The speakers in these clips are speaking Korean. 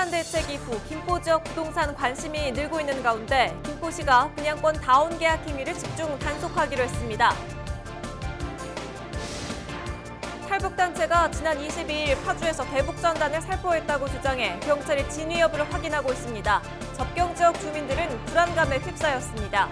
관련 대책 이후 김포 지역 부동산 관심이 늘고 있는 가운데 김포시가 분양권 다운 계약 행위를 집중 단속하기로 했습니다. 탈북단체가 지난 22일 파주에서 대북전단을 살포했다고 주장해 경찰이 진위 여부를 확인하고 있습니다. 접경 지역 주민들은 불안감에 휩싸였습니다.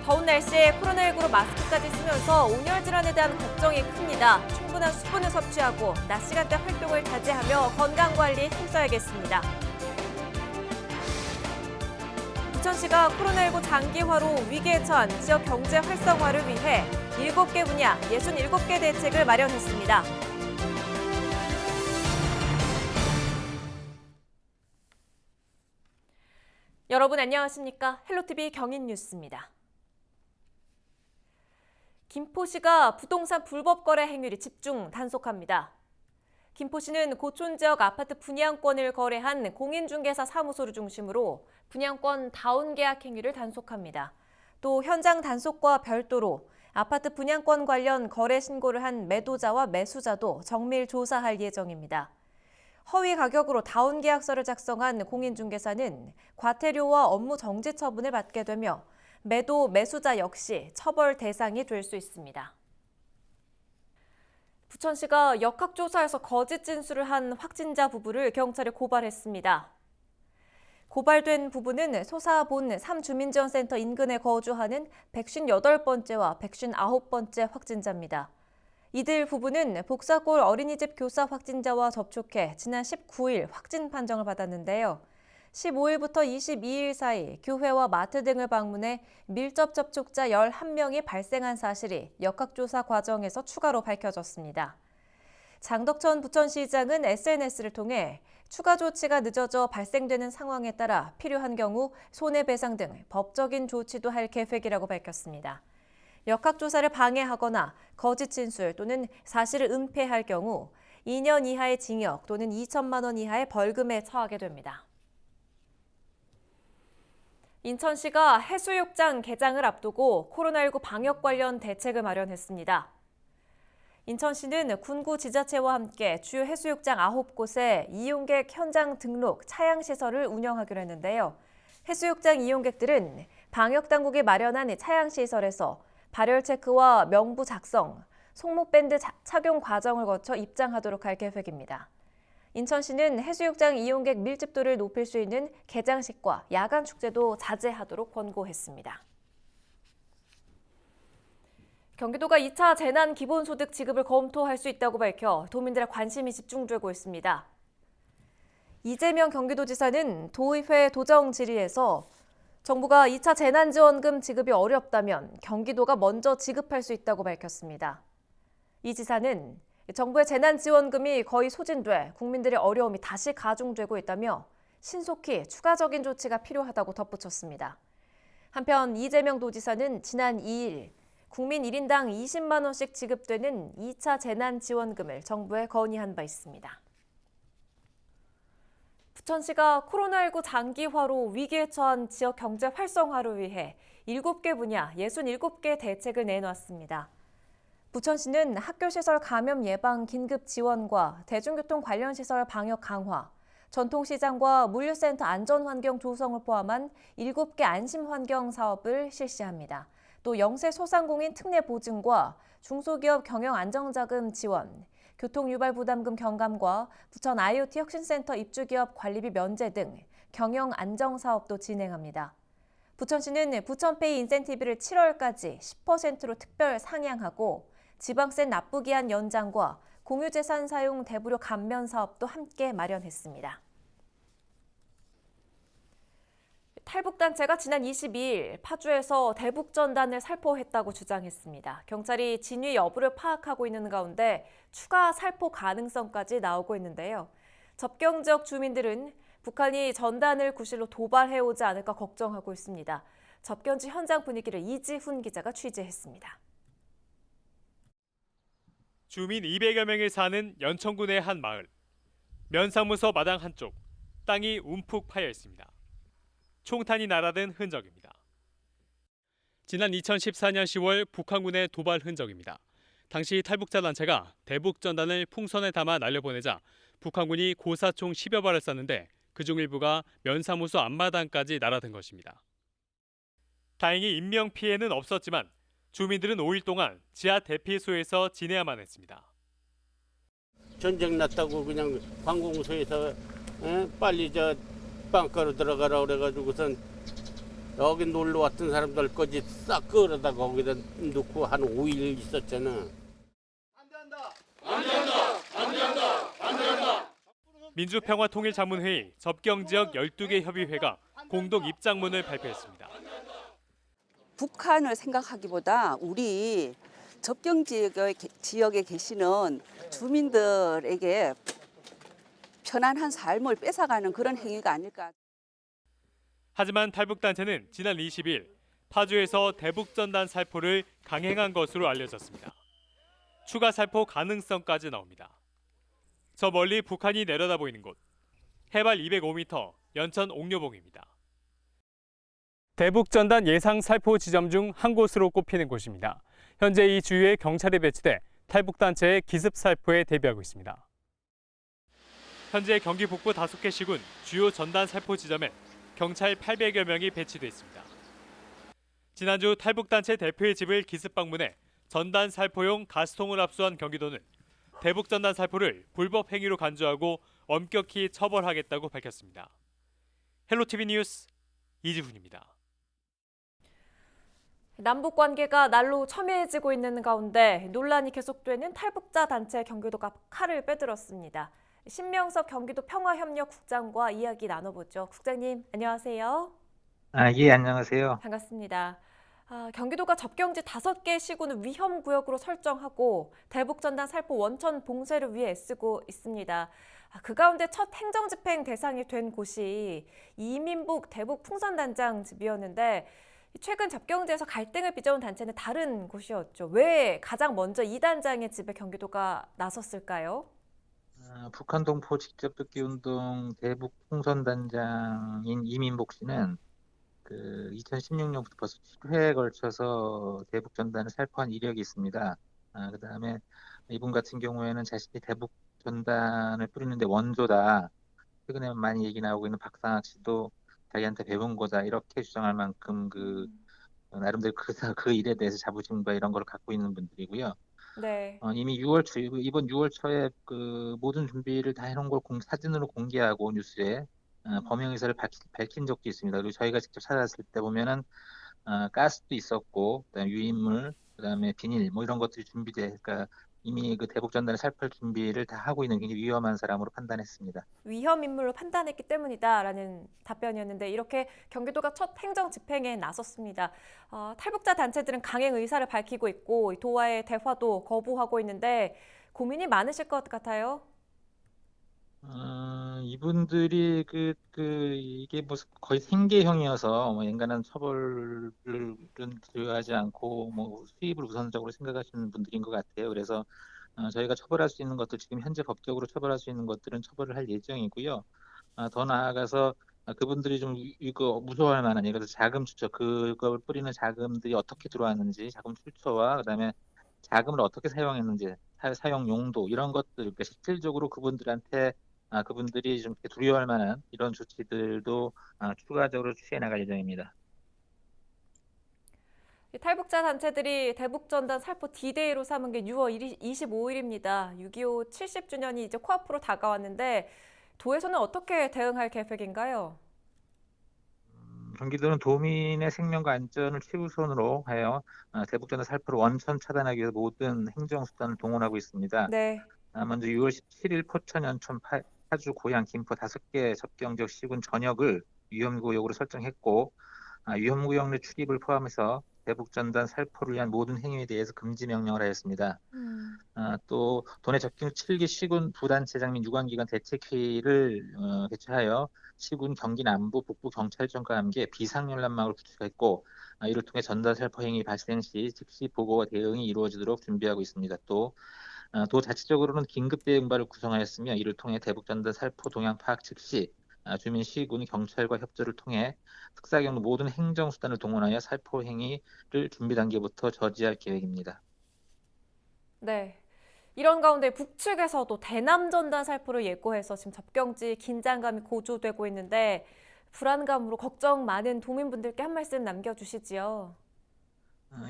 더운 날씨에 코로나19로 마스크까지 쓰면서 온열 질환에 대한 걱정이 큽니다. 충분한 수분을 섭취하고 낮 시간대 활동을 자제하며 건강관리에 힘써야겠습니다. 부천시가 코로나19 장기화로 위기에 처한 지역 경제 활성화를 위해 7개 분야 67개 대책을 마련했습니다. 여러분 안녕하십니까? 헬로티비 경인뉴스입니다. 김포시가 부동산 불법 거래 행위를 집중 단속합니다. 김포시는 고촌 지역 아파트 분양권을 거래한 공인중개사 사무소를 중심으로 분양권 다운 계약 행위를 단속합니다. 또 현장 단속과 별도로 아파트 분양권 관련 거래 신고를 한 매도자와 매수자도 정밀 조사할 예정입니다. 허위 가격으로 다운 계약서를 작성한 공인중개사는 과태료와 업무 정지 처분을 받게 되며 매도, 매수자 역시 처벌 대상이 될 수 있습니다. 부천시가 역학조사에서 거짓 진술을 한 확진자 부부를 경찰에 고발했습니다. 고발된 부부는 소사본 3주민지원센터 인근에 거주하는 158번째와 159번째 확진자입니다. 이들 부부는 복사골 어린이집 교사 확진자와 접촉해 지난 19일 확진 판정을 받았는데요. 15일부터 22일 사이 교회와 마트 등을 방문해 밀접 접촉자 11명이 발생한 사실이 역학조사 과정에서 추가로 밝혀졌습니다. 장덕천 부천시장은 SNS를 통해 추가 조치가 늦어져 발생되는 상황에 따라 필요한 경우 손해배상 등 법적인 조치도 할 계획이라고 밝혔습니다. 역학조사를 방해하거나 거짓 진술 또는 사실을 은폐할 경우 2년 이하의 징역 또는 2천만 원 이하의 벌금에 처하게 됩니다. 인천시가 해수욕장 개장을 앞두고 코로나19 방역 관련 대책을 마련했습니다. 인천시는 군구 지자체와 함께 주요 해수욕장 9곳에 이용객 현장 등록 차양시설을 운영하기로 했는데요. 해수욕장 이용객들은 방역당국이 마련한 차양시설에서 발열 체크와 명부 작성, 손목밴드 착용 과정을 거쳐 입장하도록 할 계획입니다. 인천시는 해수욕장 이용객 밀집도를 높일 수 있는 개장식과 야간 축제도 자제하도록 권고했습니다. 경기도가 2차 재난 기본소득 지급을 검토할 수 있다고 밝혀 도민들의 관심이 집중되고 있습니다. 이재명 경기도지사는 도의회 도정 질의에서 정부가 2차 재난지원금 지급이 어렵다면 경기도가 먼저 지급할 수 있다고 밝혔습니다. 이 지사는 정부의 재난지원금이 거의 소진돼 국민들의 어려움이 다시 가중되고 있다며 신속히 추가적인 조치가 필요하다고 덧붙였습니다. 한편 이재명 도지사는 지난 2일 국민 1인당 20만 원씩 지급되는 2차 재난지원금을 정부에 건의한 바 있습니다. 부천시가 코로나19 장기화로 위기에 처한 지역 경제 활성화를 위해 7개 분야 67개 대책을 내놨습니다. 부천시는 학교시설 감염 예방 긴급 지원과 대중교통 관련 시설 방역 강화, 전통시장과 물류센터 안전환경 조성을 포함한 7개 안심환경 사업을 실시합니다. 또 영세 소상공인 특례 보증과 중소기업 경영 안정자금 지원, 교통유발부담금 경감과 부천 IoT 혁신센터 입주기업 관리비 면제 등 경영 안정 사업도 진행합니다. 부천시는 부천페이 인센티브를 7월까지 10%로 특별 상향하고 지방세 납부기한 연장과 공유재산 사용 대부료 감면 사업도 함께 마련했습니다. 탈북단체가 지난 22일 파주에서 대북전단을 살포했다고 주장했습니다. 경찰이 진위 여부를 파악하고 있는 가운데 추가 살포 가능성까지 나오고 있는데요. 접경 지역 주민들은 북한이 전단을 구실로 도발해오지 않을까 걱정하고 있습니다. 접견지 현장 분위기를 이지훈 기자가 취재했습니다. 주민 200여 명이 사는 연천군의 한 마을. 면사무소 마당 한쪽, 땅이 움푹 파여 있습니다. 총탄이 날아든 흔적입니다. 지난 2014년 10월 북한군의 도발 흔적입니다. 당시 탈북자 단체가 대북 전단을 풍선에 담아 날려보내자 북한군이 고사총 10여 발을 쐈는데 그중 일부가 면사무소 앞마당까지 날아든 것입니다. 다행히 인명 피해는 없었지만 주민들은 5일 동안 지하 대피소에서 지내야만 했습니다. 전쟁 났다고 그냥 관공서에서 빨리 저 빵가루 들어가라 그래가지고선 여기 놀러 왔던 사람들까지 싹 끌어다 거기다 넣고 한 5일 있었잖아. 민주평화통일자문회의 접경지역 12개 협의회가 공동 입장문을 발표했습니다. 북한을 생각하기보다 우리 접경 지역에 계시는 주민들에게 편안한 삶을 뺏어가는 그런 행위가 아닐까. 하지만 탈북단체는 지난 20일 파주에서 대북전단 살포를 강행한 것으로 알려졌습니다. 추가 살포 가능성까지 나옵니다. 저 멀리 북한이 내려다 보이는 곳, 해발 205m 연천 옥녀봉입니다. 대북전단 예상 살포 지점 중 한 곳으로 꼽히는 곳입니다. 현재 이 주위에 경찰이 배치돼 탈북단체의 기습 살포에 대비하고 있습니다. 현재 경기 북부 5개 시군 주요 전단 살포 지점에 경찰 800여 명이 배치돼 있습니다. 지난주 탈북단체 대표의 집을 기습 방문해 전단 살포용 가스통을 압수한 경기도는 대북 전단 살포를 불법 행위로 간주하고 엄격히 처벌하겠다고 밝혔습니다. 헬로티비 뉴스 이지훈입니다. 남북 관계가 날로 첨예해지고 있는 가운데 논란이 계속되는 탈북자 단체 경기도가 칼을 빼들었습니다. 신명섭 경기도 평화협력국장과 이야기 나눠보죠. 국장님, 안녕하세요. 예, 안녕하세요. 반갑습니다. 경기도가 접경지 5개 시군을 위험구역으로 설정하고 대북전단 살포 원천 봉쇄를 위해 애쓰고 있습니다. 그 가운데 첫 행정집행 대상이 된 곳이 이민복 대북 풍선단장 집이었는데 최근 접경지에서 갈등을 빚어온 단체는 다른 곳이었죠. 왜 가장 먼저 이 단장의 집에 경기도가 나섰을까요? 북한 동포 직접 듣기 운동 대북 풍선단장인 이민복 씨는 2016년부터 벌써 7회에 걸쳐서 대북 전단을 살포한 이력이 있습니다. 그다음에 이분 같은 경우에는 자신이 대북 전단을 뿌리는데 원조다. 최근에 많이 얘기 나오고 있는 박상학 씨도 자기한테 배운 거다 이렇게 주장할 만큼 나름대로 그 일에 대해서 자부심과 이런 걸 갖고 있는 분들이고요. 네. 이미 이번 6월 초에 그 모든 준비를 다 해놓은 걸 사진으로 공개하고 뉴스에 범행 의사를 밝힌 적도 있습니다. 그리고 저희가 직접 찾아갔을 때 보면은 가스도 있었고, 그다음에 유인물, 그다음에 비닐 뭐 이런 것들이 그러니까 이미 그 대북 전단을 살포할 준비를 다 하고 있는 굉장히 위험한 사람으로 판단했습니다. 위험 인물로 판단했기 때문이다라는 답변이었는데 이렇게 경기도가 첫 행정 집행에 나섰습니다. 탈북자 단체들은 강행 의사를 밝히고 있고 도와의 대화도 거부하고 있는데 고민이 많으실 것 같아요. 이분들이 이게 뭐 거의 생계형이어서 뭐 연간한 처벌을 두려워하지 않고 뭐 수입을 우선적으로 생각하시는 분들인 것 같아요. 그래서 저희가 처벌할 수 있는 것들 지금 현재 법적으로 처벌할 수 있는 것들은 처벌을 할 예정이고요. 더 나아가서 그분들이 좀 이거 무서워할 만한 예를 들어서 자금 출처 그걸 뿌리는 자금들이 어떻게 들어왔는지 자금 출처와 그다음에 자금을 어떻게 사용했는지 사용 용도 이런 것들 그러니까 실질적으로 그분들이 좀 이렇게 두려워할 만한 이런 조치들도 추가적으로 취해 나갈 예정입니다. 이 탈북자 단체들이 대북전단 살포 D-Day로 삼은 게 6월 25일입니다. 6.25 70주년이 이제 코앞으로 다가왔는데 도에서는 어떻게 대응할 계획인가요? 경기도는 도민의 생명과 안전을 최우선으로 하여 대북전단 살포를 원천 차단하기 위해서 모든 행정수단을 동원하고 있습니다. 네. 먼저 6월 17일 포천, 연천, 파주, 고양, 김포 5개 접경지역 시군 전역을 위험구역으로 설정했고 위험구역 내 출입을 포함해서 대북전단 살포를 위한 모든 행위에 대해서 금지 명령을 하였습니다. 또 도내 접경 7개 시군 부단체장 및 유관기관 대책회의를 개최하여 시군 경기 남부 북부 경찰청과 함께 비상연락망을 구축했고 이를 통해 전단 살포 행위 발생 시 즉시 보고와 대응이 이루어지도록 준비하고 있습니다. 또 자치적으로는 긴급 대응반을 구성하였으며 이를 통해 대북 전단 살포 동향 파악 즉시 주민 시군 경찰과 협조를 통해 특사경 모든 행정 수단을 동원하여 살포 행위를 준비 단계부터 저지할 계획입니다. 네. 이런 가운데 북측에서도 대남전단 살포를 예고해서 지금 접경지 긴장감이 고조되고 있는데 불안감으로 걱정 많은 도민분들께 한 말씀 남겨주시지요.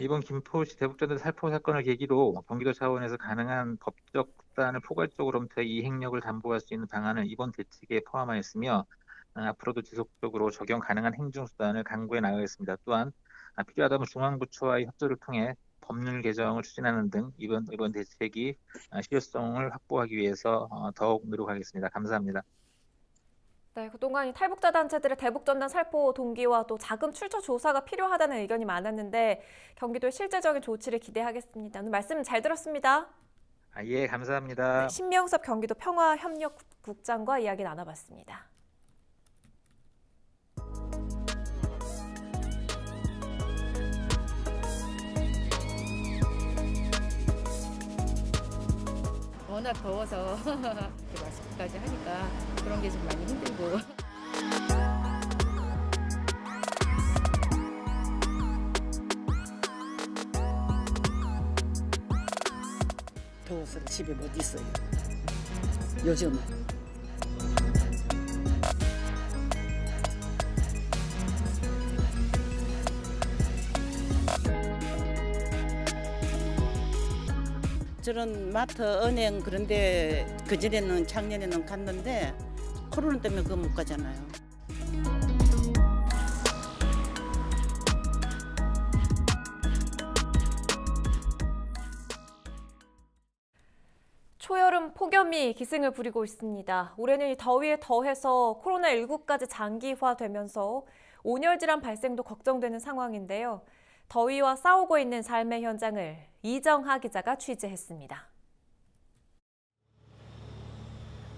이번 김포시 대북전단 살포 사건을 계기로 경기도 차원에서 가능한 법적 수단을 포괄적으로부터 이행력을 담보할 수 있는 방안을 이번 대책에 포함하였으며 앞으로도 지속적으로 적용 가능한 행정수단을 강구해 나가겠습니다. 또한 필요하다면 중앙부처와의 협조를 통해 법률 개정을 추진하는 등 이번 대책이 실효성을 확보하기 위해서 더욱 노력하겠습니다. 감사합니다. 네, 그동안 이 탈북자 단체들의 대북전단 살포 동기와 또 자금 출처 조사가 필요하다는 의견이 많았는데 경기도의 실제적인 조치를 기대하겠습니다. 오늘 말씀 잘 들었습니다. 예, 감사합니다. 네, 신명섭 경기도 평화협력국장과 이야기 나눠봤습니다. 워낙 더워서 이렇게 마스크까지 하니까 그런 게 좀 많이 힘들고. 더워서 집에 못 있어요. 요즘은. 저런 마트, 은행 그런데 그전에는 작년에는 갔는데 코로나 때문에 그거 못 가잖아요. 초여름 폭염이 기승을 부리고 있습니다. 올해는 이 더위에 더해서 코로나19까지 장기화되면서 온열질환 발생도 걱정되는 상황인데요. 더위와 싸우고 있는 삶의 현장을 이정하 기자가 취재했습니다.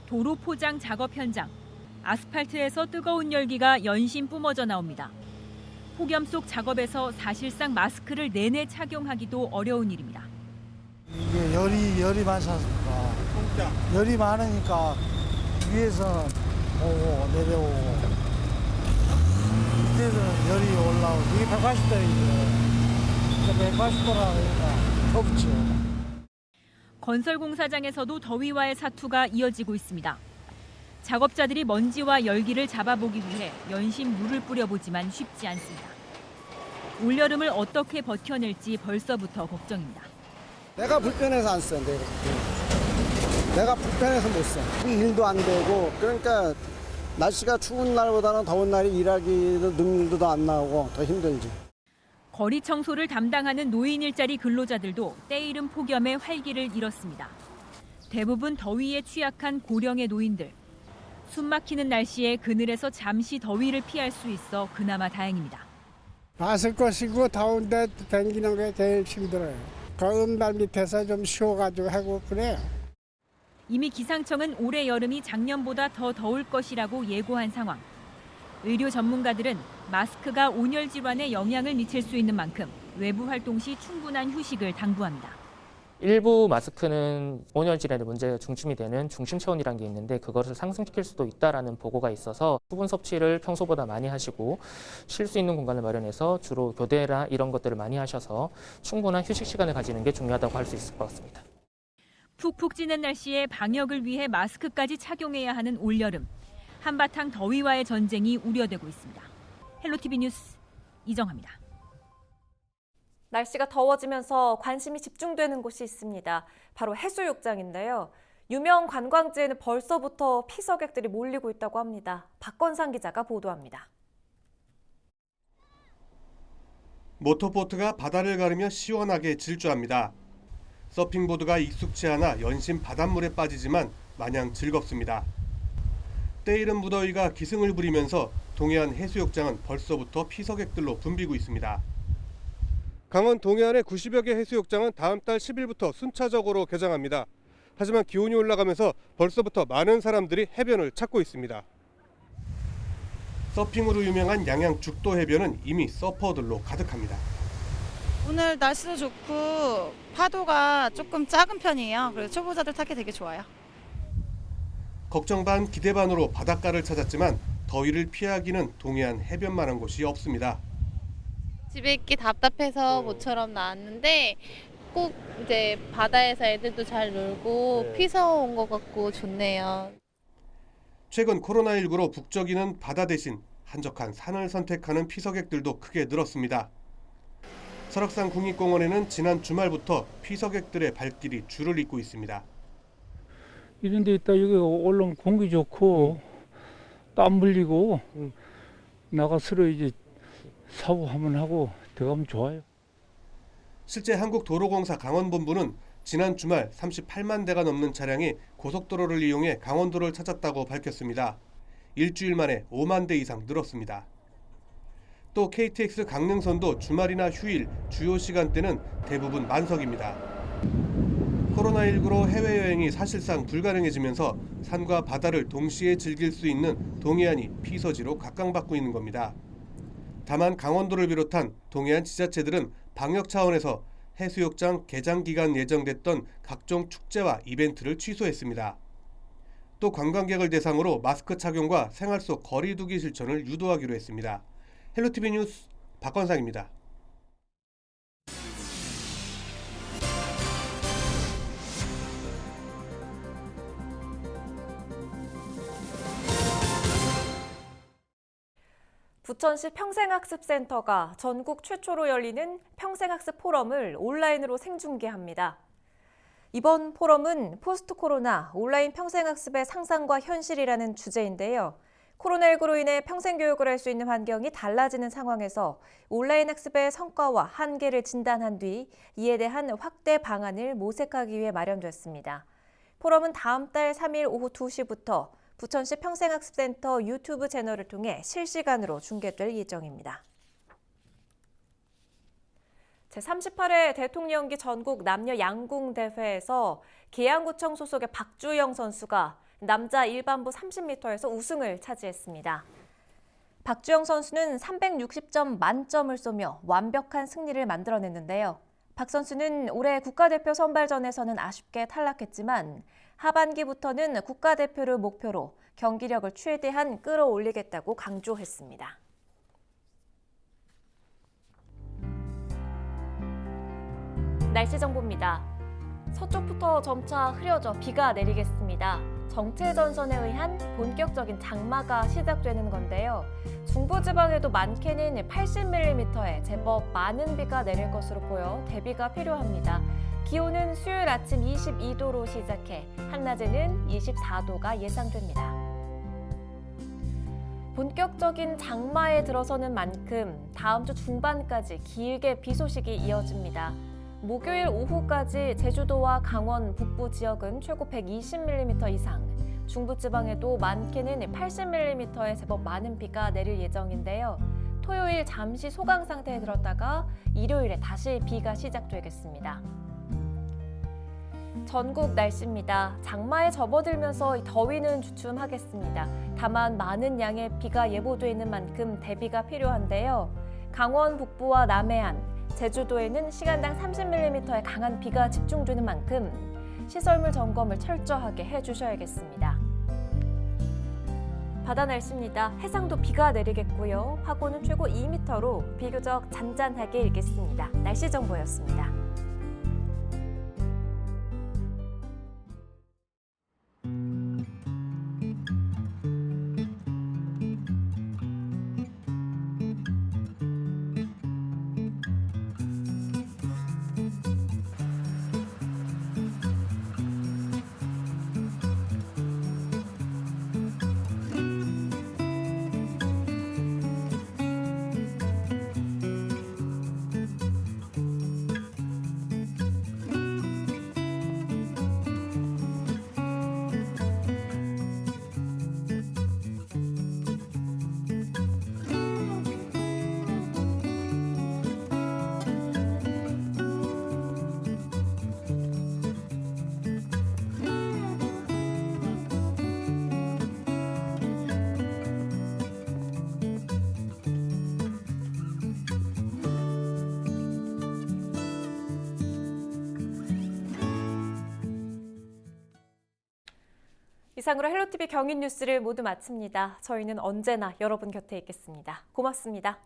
도로 포장 작업 현장. 아스팔트에서 뜨거운 열기가 연신 뿜어져 나옵니다. 폭염 속 작업에서 사실상 마스크를 내내 착용하기도 어려운 일입니다. 이게 열이 많잖습니까? 열이 많으니까 위에서는 오고 내려오고 밑에서는 열이 올라오고 이게 180도이죠. 180도라 그러니까 덥죠. 건설 공사장에서도 더위와의 사투가 이어지고 있습니다. 작업자들이 먼지와 열기를 잡아보기 위해 연신 물을 뿌려보지만 쉽지 않습니다. 올여름을 어떻게 버텨낼지 벌써부터 걱정입니다. 내가 불편해서 안 써. 내가 불편해서 못 써. 일도 안 되고 그러니까 날씨가 추운 날보다는 더운 날이 일하기도 능률도 안 나오고 더 힘들지. 거리 청소를 담당하는 노인 일자리 근로자들도 때이른 폭염에 활기를 잃었습니다. 대부분 더위에 취약한 고령의 노인들. 숨 막히는 날씨에 그늘에서 잠시 더위를 피할 수 있어 그나마 다행입니다. 마스크 쓰고 더운데 다니는 게 제일 힘들어요. 거음날 밑에서 좀 쉬어가지고 하고 그래요. 이미 기상청은 올해 여름이 작년보다 더 더울 것이라고 예고한 상황. 의료 전문가들은 마스크가 온열 질환에 영향을 미칠 수 있는 만큼 외부 활동 시 충분한 휴식을 당부합니다. 일부 마스크는 온열 질환의 문제가 중심이 되는 중심 체온이라는 게 있는데 그것을 상승시킬 수도 있다라는 보고가 있어서 수분 섭취를 평소보다 많이 하시고 쉴 수 있는 공간을 마련해서 주로 교대나 이런 것들을 많이 하셔서 충분한 휴식 시간을 가지는 게 중요하다고 할 수 있을 것 같습니다. 푹푹 찌는 날씨에 방역을 위해 마스크까지 착용해야 하는 올여름. 한바탕 더위와의 전쟁이 우려되고 있습니다. 헬로티비 뉴스 이정하입니다. 날씨가 더워지면서 관심이 집중되는 곳이 있습니다. 바로 해수욕장인데요. 유명 관광지에는 벌써부터 피서객들이 몰리고 있다고 합니다. 박건상 기자가 보도합니다. 모터보트가 바다를 가르며 시원하게 질주합니다. 서핑보드가 익숙치 않아 연신 바닷물에 빠지지만 마냥 즐겁습니다. 때이른 무더위가 기승을 부리면서 동해안 해수욕장은 벌써부터 피서객들로 붐비고 있습니다. 강원 동해안의 90여 개 해수욕장은 다음 달 10일부터 순차적으로 개장합니다. 하지만 기온이 올라가면서 벌써부터 많은 사람들이 해변을 찾고 있습니다. 서핑으로 유명한 양양 죽도 해변은 이미 서퍼들로 가득합니다. 오늘 날씨도 좋고 파도가 조금 작은 편이에요. 그래서 초보자들 타기 되게 좋아요. 걱정 반 기대 반으로 바닷가를 찾았지만 더위를 피하기는 동해안 해변만한 곳이 없습니다. 집에 있기 답답해서 모처럼 나왔는데 꼭 이제 바다에서 애들도 잘 놀고 피서 온 것 같고 좋네요. 최근 코로나19로 북적이는 바다 대신 한적한 산을 선택하는 피서객들도 크게 늘었습니다. 설악산 국립공원에는 지난 주말부터 피서객들의 발길이 줄을 잇고 있습니다. 이런 데 있다 여기 올라오면 공기 좋고 땀 흘리고 나가서로 이제 사고 한번 하고 들어가면 좋아요. 실제 한국도로공사 강원본부는 지난 주말 38만 대가 넘는 차량이 고속도로를 이용해 강원도를 찾았다고 밝혔습니다. 일주일 만에 5만 대 이상 늘었습니다. 또 KTX 강릉선도 주말이나 휴일, 주요 시간대는 대부분 만석입니다. 코로나19로 해외여행이 사실상 불가능해지면서 산과 바다를 동시에 즐길 수 있는 동해안이 피서지로 각광받고 있는 겁니다. 다만 강원도를 비롯한 동해안 지자체들은 방역 차원에서 해수욕장 개장 기간 예정됐던 각종 축제와 이벤트를 취소했습니다. 또 관광객을 대상으로 마스크 착용과 생활 속 거리 두기 실천을 유도하기로 했습니다. 헬로티비 뉴스 박건상입니다. 부천시 평생학습센터가 전국 최초로 열리는 평생학습 포럼을 온라인으로 생중계합니다. 이번 포럼은 포스트 코로나 온라인 평생학습의 상상과 현실이라는 주제인데요. 코로나19로 인해 평생교육을 할 수 있는 환경이 달라지는 상황에서 온라인 학습의 성과와 한계를 진단한 뒤 이에 대한 확대 방안을 모색하기 위해 마련됐습니다. 포럼은 다음 달 3일 오후 2시부터 부천시 평생학습센터 유튜브 채널을 통해 실시간으로 중계될 예정입니다. 제38회 대통령기 전국 남녀 양궁 대회에서 계양구청 소속의 박주영 선수가 남자 일반부 30m에서 우승을 차지했습니다. 박주영 선수는 360점 만점을 쏘며 완벽한 승리를 만들어냈는데요. 박 선수는 올해 국가대표 선발전에서는 아쉽게 탈락했지만 하반기부터는 국가대표를 목표로 경기력을 최대한 끌어올리겠다고 강조했습니다. 날씨 정보입니다. 서쪽부터 점차 흐려져 비가 내리겠습니다. 정체전선에 의한 본격적인 장마가 시작되는 건데요. 중부지방에도 많게는 80mm의 제법 많은 비가 내릴 것으로 보여 대비가 필요합니다. 기온은 수요일 아침 22도로 시작해 한낮에는 24도가 예상됩니다. 본격적인 장마에 들어서는 만큼 다음 주 중반까지 길게 비 소식이 이어집니다. 목요일 오후까지 제주도와 강원 북부 지역은 최고 120mm 이상, 중부지방에도 많게는 80mm의 제법 많은 비가 내릴 예정인데요. 토요일 잠시 소강 상태에 들었다가 일요일에 다시 비가 시작되겠습니다. 전국 날씨입니다. 장마에 접어들면서 더위는 주춤하겠습니다. 다만 많은 양의 비가 예보돼 있는 만큼 대비가 필요한데요. 강원 북부와 남해안, 제주도에는 시간당 30mm의 강한 비가 집중되는 만큼 시설물 점검을 철저하게 해주셔야겠습니다. 바다 날씨입니다. 해상도 비가 내리겠고요. 파고는 최고 2m로 비교적 잔잔하게 일겠습니다. 날씨 정보였습니다. 이상으로 헬로티비 경인 뉴스를 모두 마칩니다. 저희는 언제나 여러분 곁에 있겠습니다. 고맙습니다.